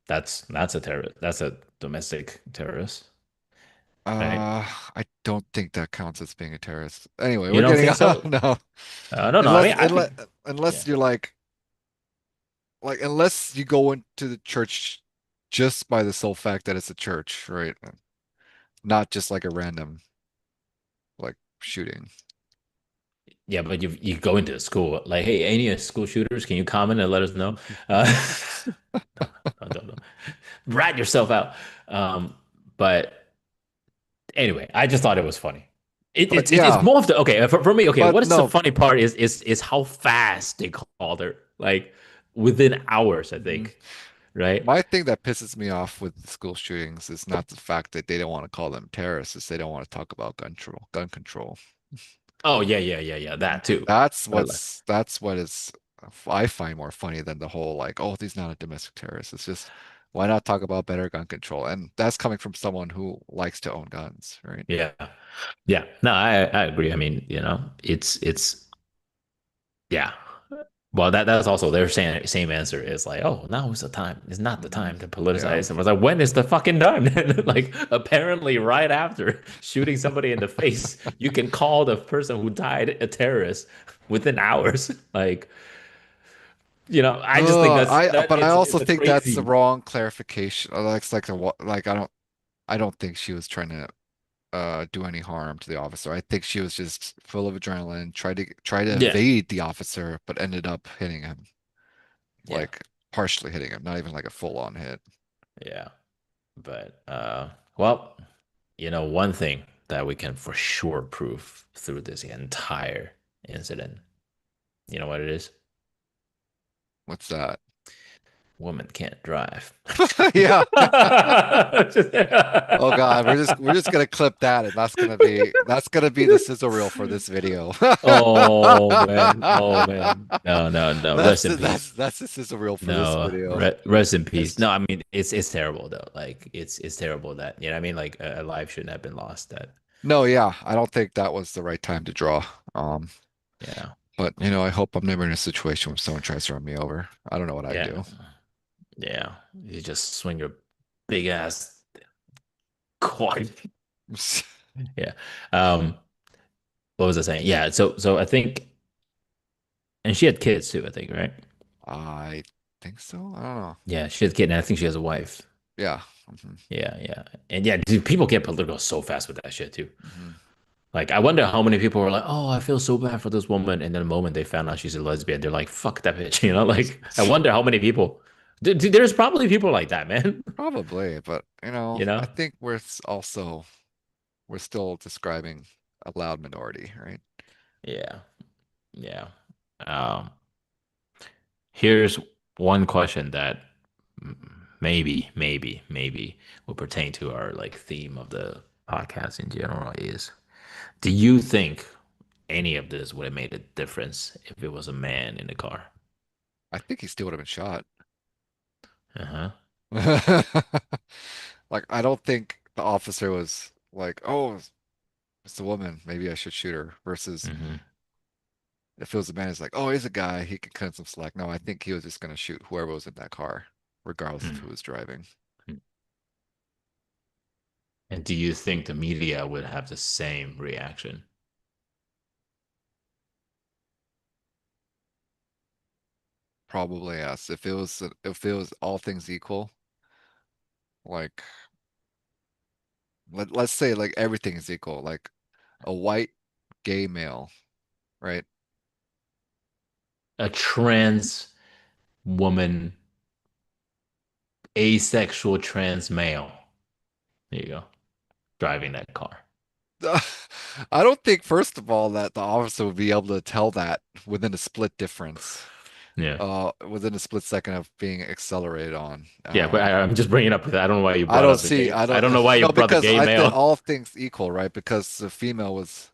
That's a terrorist. That's a domestic terrorist, right? I don't think that counts as being a terrorist. Anyway, You we're don't getting think so? no. No, no. I mean, I Unless think, unless yeah, you're like unless you go into the church just by the sole fact that it's a church, right? Not just like a random like shooting. yeah. But you go into a school like, hey, any school shooters, can you comment and let us know? Uh, no, no, don't know. Rat yourself out. Um, but anyway, I just thought it was funny. But It's yeah, more of the okay for me. Okay, but what is the no. funny part is how fast they called her. Like within hours, I Mhm. think. Right? My thing that pisses me off with the school shootings is not the fact that they don't want to call them terrorists, it's they don't want to talk about gun control. Oh yeah, yeah, yeah, yeah. That too. But like, That's what is I find more funny than the whole like, oh, he's not a domestic terrorist. It's just why not talk about better gun control? And that's coming from someone who likes to own guns, right? yeah, yeah. No, I agree. I mean, it's yeah. Well, that's also their same answer is like, oh, now is the time. It's not the Hmm. time to Yeah. politicize. And I was like, when is the fucking done? And like, apparently, right after shooting somebody in the face, you can call the person who died a terrorist within hours. Like, I just think that But I also it's a think that's the crazy. wrong clarification. Like, it's like a, like I don't think she was trying to do any harm to the officer. I think she was just full of adrenaline, tried to Yeah, evade the officer, but ended up hitting him, yeah, like partially hitting him, not even like a full-on hit. yeah. But well, one thing that we can for sure prove through this entire incident, you know what it is? What's that? Women can't drive. Yeah. Just- Oh God, we're just gonna clip that, and that's gonna be the sizzle reel for this video. Oh man. Oh man. No, no, no. Rest in peace. That's the sizzle reel for this No, video. rest in peace. It's No, I mean it's terrible though. Like it's terrible that I mean like a life shouldn't have been lost. That no, yeah, I don't think that was the right time to draw. Um, yeah, but I hope I'm never in a situation where someone tries to run me over. I don't know what I'd yeah, do. yeah. You just swing your big ass quad. Yeah. Um, what was I saying? Yeah. So I think, and she had kids too. I think, right? I think so. I don't know. Yeah, she has a kid, and I think she has a wife. Yeah. Hmm. Yeah, yeah, and yeah, dude, people get political so fast with that shit too. Hmm. Like, I wonder how many people were like, "Oh, I feel so bad for this woman," and then the moment they found out she's a lesbian, they're like, "Fuck that bitch," you know? Like, I wonder how many people. Dude, there's probably people like that, man. Probably, but You I know? think also we're still describing a loud minority, right? Yeah, yeah. Um, Here's one question that maybe will pertain to our like theme of the podcast in general is, do you think any of this would have made a difference if it was a man in the car? I think he still would have been shot. Uh-huh. Like, I don't think the officer was like, oh, it's a woman. Maybe I should shoot her. Versus Hmm. if it was a man, it's like, oh, he's a guy. He can cut some slack. No, I think he was just going to shoot whoever was in that car, regardless of who was driving. And do you think the media would have the same reaction? Probably yes. If it was all things equal, like let's say like everything is equal, like a white gay male, right? A trans woman, asexual trans male. There you go. Driving that car. I don't think, first of all, that the officer would be able to tell that within a split difference. Yeah. within a split second of being accelerated on. Yeah, but I'm just bringing it up because I don't know why you I brought don't up the see, gay. I I don't, don't know why you no, brought the because gay I think male. all things equal, right? Because the female was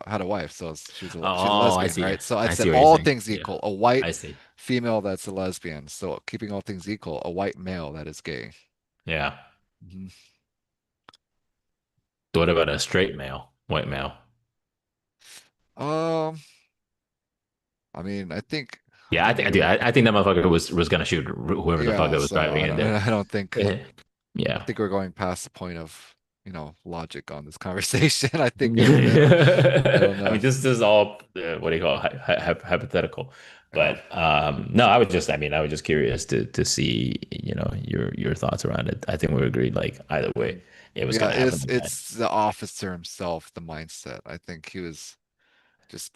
had a wife, so she's a Oh, I lesbian, see. right? So I I said see what you're all saying. things Yeah, equal, a white I see. female that's a lesbian. So keeping all things equal, a white male that is gay. Yeah. Mhm. What about a straight male, white male? Um, I mean, I Yeah, I think think we I do. would, I think that motherfucker was gonna shoot whoever the fuck yeah. that was So driving I in don't, there. I don't think. Eh, I Yeah. think we're going past the point of, logic on this conversation. I think I don't I know. mean, this is all what do you call it? Hypothetical. Yeah. But no, I mean, I was just curious to see, your thoughts around it. I think we agreed, like either way, Mhm. it was Yeah, gonna happen it's like that. it's the officer himself, the mindset. I think he was just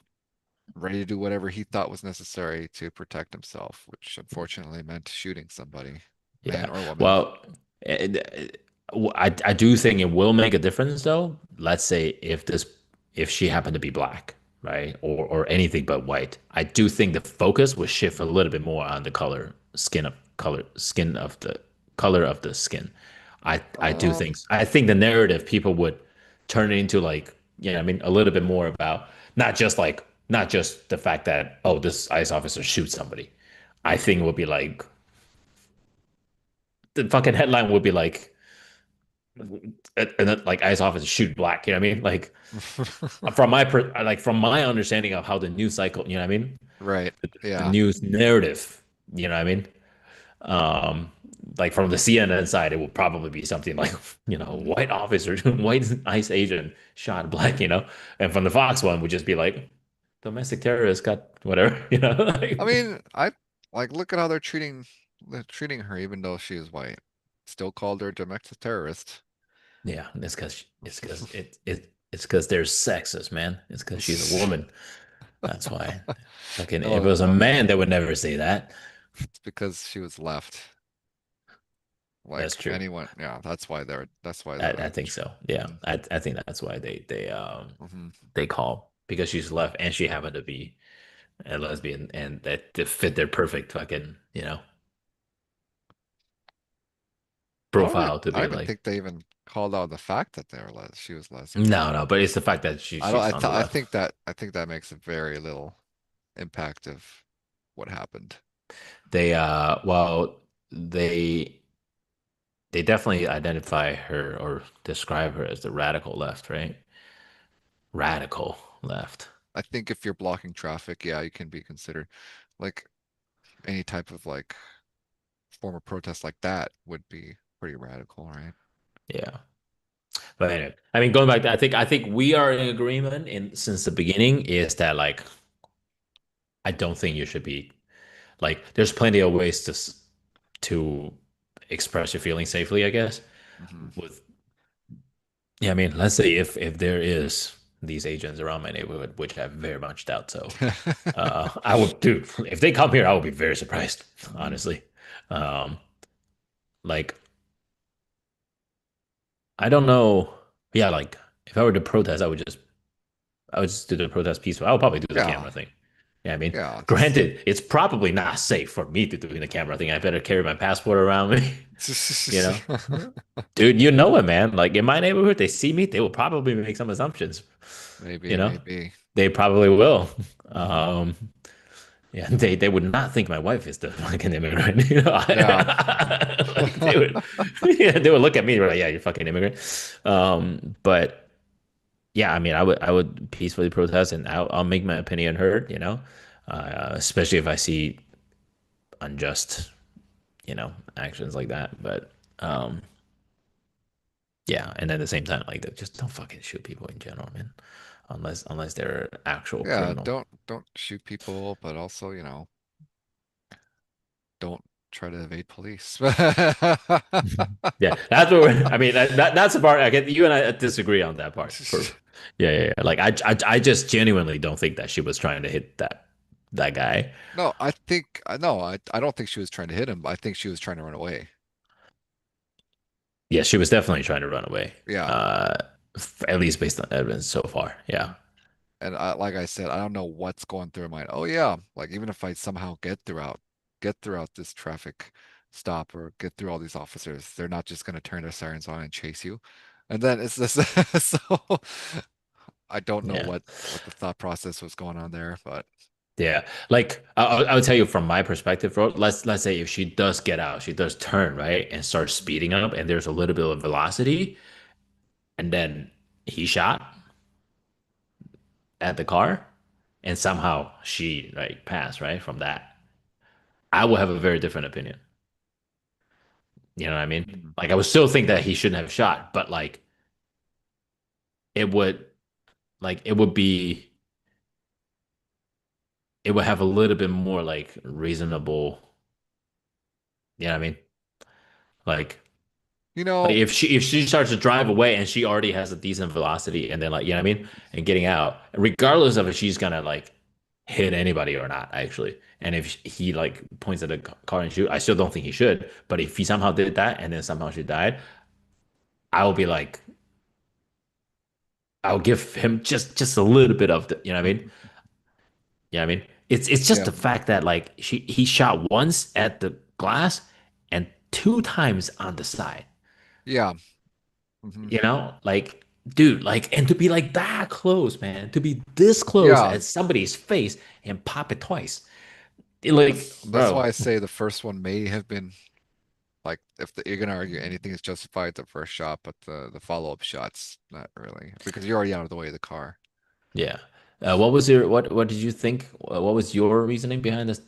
ready to do whatever he thought was necessary to protect himself, which unfortunately meant shooting somebody, man Yeah. or woman. Well, I do think it will make a difference though. Let's say if she happened to be black, right? Or anything but white. I do think the focus would shift a little bit more on the skin of the color of the skin. I do Um, think I think the narrative people would turn it into like, I mean, a little bit more about not just the fact that, oh, this ICE officer shoots somebody. I think it would be like the fucking headline would be like, and then, like ICE officers shoot black. You know what I mean? Like from my understanding of how the news cycle. You know what I mean? right. The Yeah. news narrative. You know what I mean? Um, like from the CNN side, it would probably be something like, Mhm. white officer, white ICE agent shot black. And from the Fox one would just be like, domestic terrorist got whatever. I Like, mean, I like look at how they're treating her, even though she is white. Still called her domestic terrorist. yeah, it's because they're sexist, man. It's because she's a woman. That's why. Fucking, if it No, was a man, they would never say that. it's because she was left. That's Like true. anyone, yeah, that's why I think so. Yeah, mhm, I think that's why mhm. they call because she's left and she happened to be a lesbian and that to fit their perfect fucking profile to I be even like think they even called out the fact that she was lesbian. no, but it's the fact that I don't she's on the left. I think that makes a very little impact of what happened. Well they definitely identify her or describe her as the radical left, right? Radical left. I think if you're blocking traffic, yeah, you can be considered like any type of like form of protest like that would be pretty radical, right? Yeah. But anyway, I mean, going back, I think we are in agreement in since the beginning is that like I don't think you should be like. There's plenty of ways to express your feelings safely, I guess. Hmm. With Yeah, I mean, let's say if there is these agents around my neighborhood, which I very much doubt so. I would do if they come here, I would be very surprised, Hmm. honestly. Um, like I don't know. Yeah, like if I were to protest, I would just do the protest peaceful. I would probably do the Yeah, camera thing. Yeah, I mean, yeah, just granted, it's probably not safe for me to do the camera thing. I better carry my passport around me, you know? Dude, you know it, man. Like in my neighborhood, they see me, they will probably make some assumptions, you maybe, know? maybe. They probably will. Hmm. Um, yeah, they would not think my wife is the fucking immigrant, Yeah. Like they would, yeah, they would look at me like, yeah, you're fucking immigrant. But yeah, I mean, I would peacefully protest and I'll make my opinion heard, especially if I see unjust, actions like that. But um, yeah, and at the same time, like, just don't fucking shoot people in general, man, unless they're actual Yeah, criminal. don't shoot people, but also, don't try to evade police. Yeah, that's what I mean. That's the part. I get you and I disagree on that part. Yeah, yeah, yeah. Like I just genuinely don't think that she was trying to hit that guy. No, I think no, I don't think she was trying to hit him. I think she was trying to run away. Yeah, she was definitely trying to run away. Yeah. Uh, at least based on evidence so far. Yeah. And like I said, I don't know what's going through her mind. Oh yeah, like even if I somehow get throughout this traffic stop or get through all these officers, they're not just gonna turn their sirens on and chase you. And then it's this so I don't know Yeah. what the thought process was going on there, but Yeah, like I'll tell you from my perspective, bro. Let's say if she does get out, she does turn right and starts speeding up, and there's a little bit of velocity, and then he shot at the car, and somehow she like passed right from that. I will have a very different opinion. You know what I mean? mm, Like I would still think that he shouldn't have shot, but like it would it would be it would have a little bit more like reasonable. You know what I mean? Like you Like know, if she starts to drive away and she already has a decent velocity and then like you know what I mean and getting out regardless of if she's gonna like hit anybody or not actually and if he like points at the car and shoot I still don't think he should but if he somehow did that and then somehow she died I will be like I'll give him just a little bit of the you know what I mean you know what I mean it's just yeah, the fact that like he shot once at the glass and two times on the side. yeah, hmm You know, like, dude, like, and to be like that close, man, to be this close yeah. at somebody's face and pop it twice. Like, That's why bro, I say the first one may have been like if you're gonna argue anything is justified the first shot, but the follow-up shots not really because you're already out of the way of the car. yeah. What was your what did you think? What was your reasoning behind this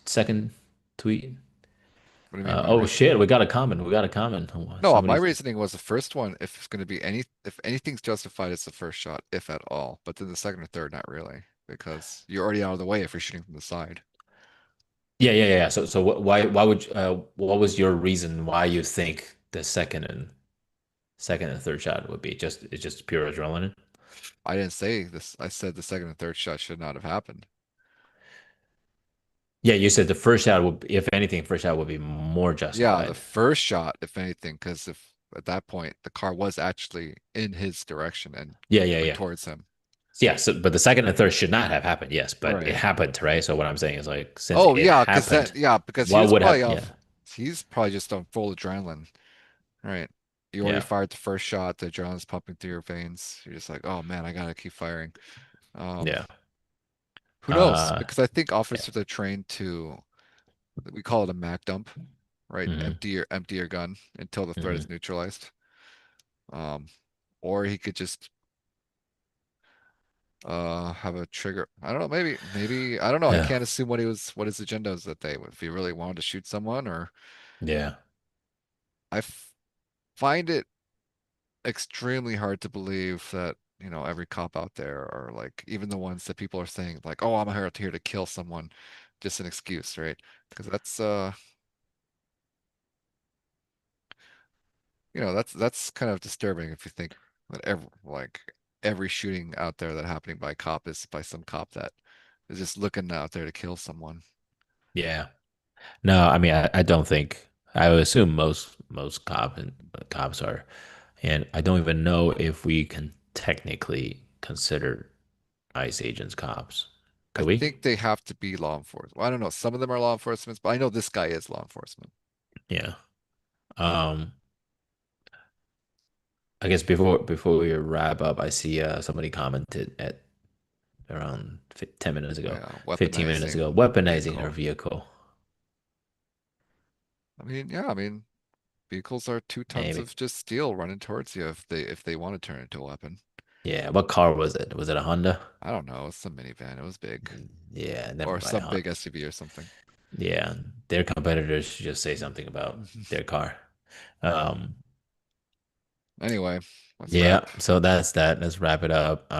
second tweet? What do you mean my Oh reasoning? shit, we got a comment. We got a comment. Oh, No, my somebody's reasoning was the first one, if it's going to be if anything's justified, it's the first shot, if at all. But then the second or third, not really, because you're already out of the way if you're shooting from the side. yeah. So why would what was your reason why you think the second and third shot would be just it's just pure adrenaline? I didn't say this. I said the second and third shot should not have happened. Yeah, you said the first shot would, if anything, first shot would be more Yeah, the justified. first shot, if anything, because if at that point the car was actually in his direction and coming Yeah. towards him. Yeah, so, but the second and third should not have happened, yes, but it Right. happened, right? So what I'm saying is like, since Oh it yeah, because that happened, yeah, because he what was would probably have, yeah, off. He's probably just on full adrenaline. Right. You already yeah, fired the first shot, the adrenaline's pumping through your veins. You're just like, oh man, I gotta keep firing. Um, yeah, who knows? uh, Because I think yeah, officers are trained to, we call it a Mac dump, right? hmm Empty your gun until the threat is hmm neutralized. Um, or he could just have a trigger. I don't know, maybe I don't know. I yeah, can't assume what his agenda is that day. If he really wanted to shoot someone or yeah, I find it extremely hard to believe that, every cop out there are like, even the ones that people are saying like, oh, I'm here to kill someone, just an excuse, right? Because that's kind of disturbing if you think that every shooting out there that happening by cop is by some cop that is just looking out there to kill someone. yeah. No, I mean, I don't think I would assume most cops are, and I don't even know if we can technically consider ICE agents cops. I Could we? think they have to be law enforcement. Well, I don't know. Some of them are law enforcement, but I know this guy is law enforcement. Yeah. Um, I guess before we wrap up, I see somebody commented at around 10 minutes Oh ago, yeah, 15 minutes weaponizing ago, weaponizing her vehicle. vehicle. I mean, yeah, I mean, vehicles are 2 tons Maybe. of just steel running towards you if they want to turn it into a weapon. Yeah. What car was it? Was it a Honda? I don't know. It's some minivan. It was big, Yeah, never or buy a some Honda. big SUV or something. Yeah, their competitors should just say something about their car. Um, Anyway, let's yeah, wrap. so that's that. Let's wrap it up.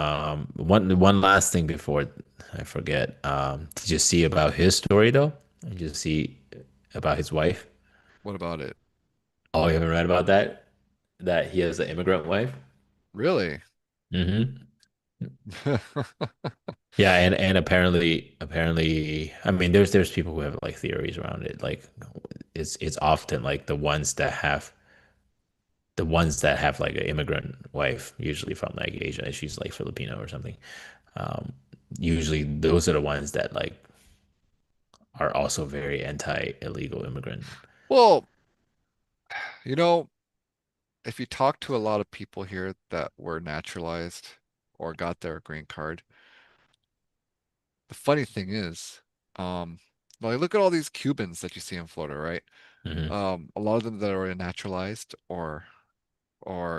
One last thing before I forget. Did you see about his story though? Did you see about his wife? What about it? Oh, you haven't read about that? That he has an immigrant wife? Really? Hmm Yeah, and apparently, I mean, there's people who have like theories around it. Like, it's often like the ones that have like an immigrant wife, usually from like Asia. She's like Filipino or something. Um, Usually those are the ones that like are also very anti-illegal immigrant. Well, you know, if you talk to a lot of people here that were naturalized or got their green card, the funny thing is, um, like look at all these Cubans that you see in Florida, right? Hmm. A lot of them that are naturalized or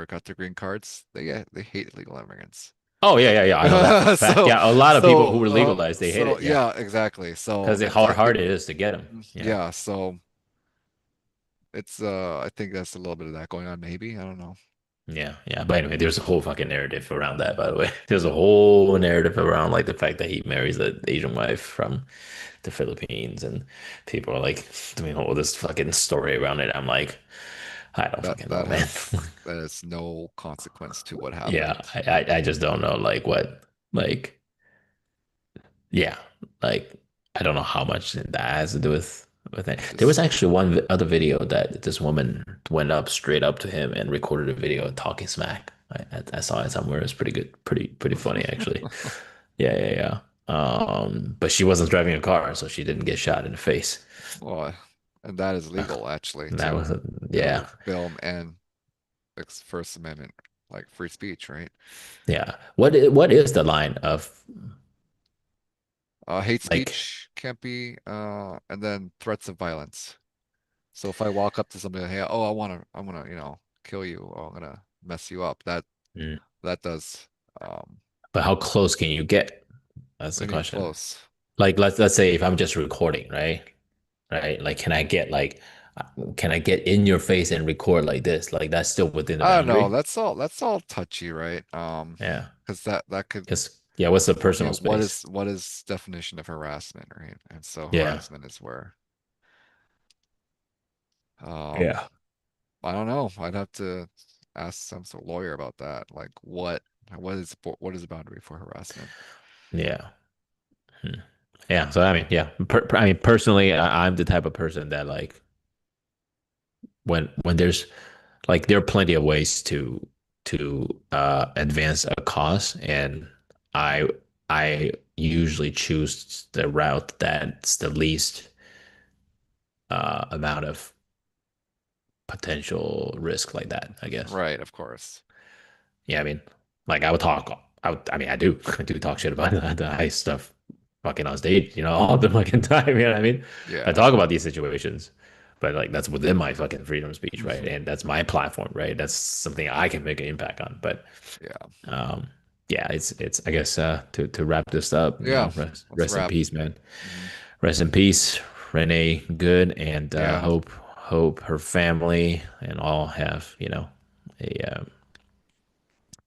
got their green cards, they hate illegal immigrants. Oh yeah, yeah, yeah. I know that for a fact. So Yeah, a lot of people who so were legalized, they hate so it. Yeah, yeah, exactly. So because how hard it is to get them. Yeah, yeah, so it's I think that's a little bit of that going on, maybe. I don't know. yeah, yeah. But anyway, there's a whole fucking narrative around that. By the way, there's a whole narrative around like the fact that he marries an Asian wife from the Philippines, and people are like doing all this fucking story around it. I'm like, I don't That fucking know, that man. has that has no consequence to what Yeah, happened. I just don't know like what like yeah, like I don't know how much that has to do with it. There was Just actually one other video that this woman went up straight up to him and recorded a video talking smack. I saw it somewhere. It's pretty good, pretty funny actually. Yeah, yeah, yeah. But she wasn't driving a car, so she didn't get shot in the face. well, and that is Uh, legal actually That too. was Go yeah, to film and First Amendment, like free speech, right? yeah. What is the line of Hate like? speech can't be, and then threats of violence. So if I walk up to somebody, hey, oh, I'm gonna, kill you, or I'm gonna mess you up. Mm. That does. Um, But how close can you get? That's what do the you mean question. close? Like let's say if I'm just recording, right? Right? Like can I get in your face and record like this? Like that's still within the I don't know. boundary? That's all touchy, right? Yeah. Because that could, Because yeah, what's the I mean, personal what space? is definition of harassment, right? And so Yeah. harassment is where, um, Yeah. I don't know. I'd have to ask some sort of lawyer about that. Like what is the boundary for harassment? Yeah. Hmm. Yeah. So I mean, yeah. I mean, personally, I'm the type of person that like when there's like there are plenty of ways to advance a cause, and I I usually choose the route that's the least amount of potential risk like that, I guess. Right, of course. Yeah, I mean, like I would talk. I mean, I do. I do talk shit about the high stuff, fucking on stage. All the fucking time. You know what I mean? I Yeah. talk about these situations, but like that's within my fucking freedom of speech, right? And that's my platform, right? That's something I can make an impact on. But Yeah. um, yeah, it's. I guess to wrap this up, Yeah. Let's rest in wrap. peace, man. Hmm. Rest in peace, Renee Good, and Yeah. hope her family and all have a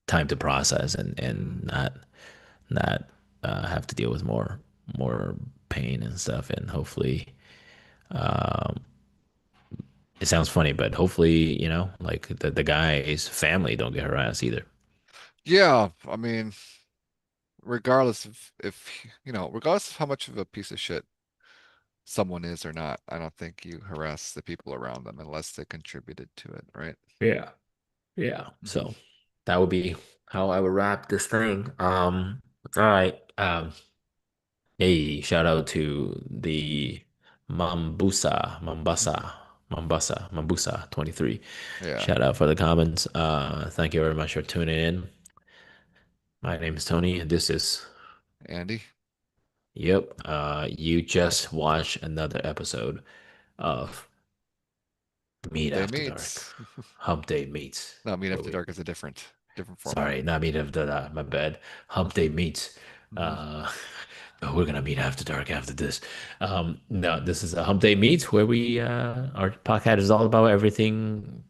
time to process and not have to deal with more pain and stuff. And hopefully, um, it sounds funny, but hopefully, like the guy's family don't get harassed either. Yeah. I mean, regardless of if, regardless of how much of a piece of shit someone is or not, I don't think you harass the people around them unless they contributed to it, right? Yeah. Yeah. Hmm. So that would be how I would wrap this thing. All right. Hey, shout out to the Mambusa 23. Yeah. Shout out for the comments. Thank you very much for tuning in. My name is Tony, and this is, Andy, yep, you just watched another episode of Hump Meet Day After Dark. meets. Hump Day Meets, No, Meet where After we Dark is a different format. Sorry, not meet after that. My bad. Hump Day meets. Hmm. Uh, but we're gonna meet after dark after this. No, this is a Hump Day meets where we our podcast is all about everything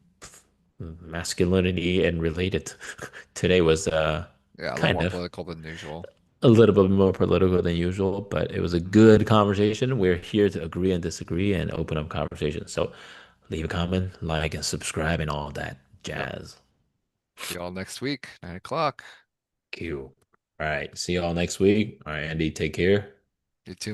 masculinity and related. Today was Yeah, a little kind more of political than usual. a little bit more political than usual, but it was a Hmm. good conversation. We're here to agree and disagree and open up conversation. So leave a comment, like, and subscribe and all that Yep. jazz. See y'all next week, 9 o'clock. Q. All right. See y'all next week. All right, Andy, take care. You too,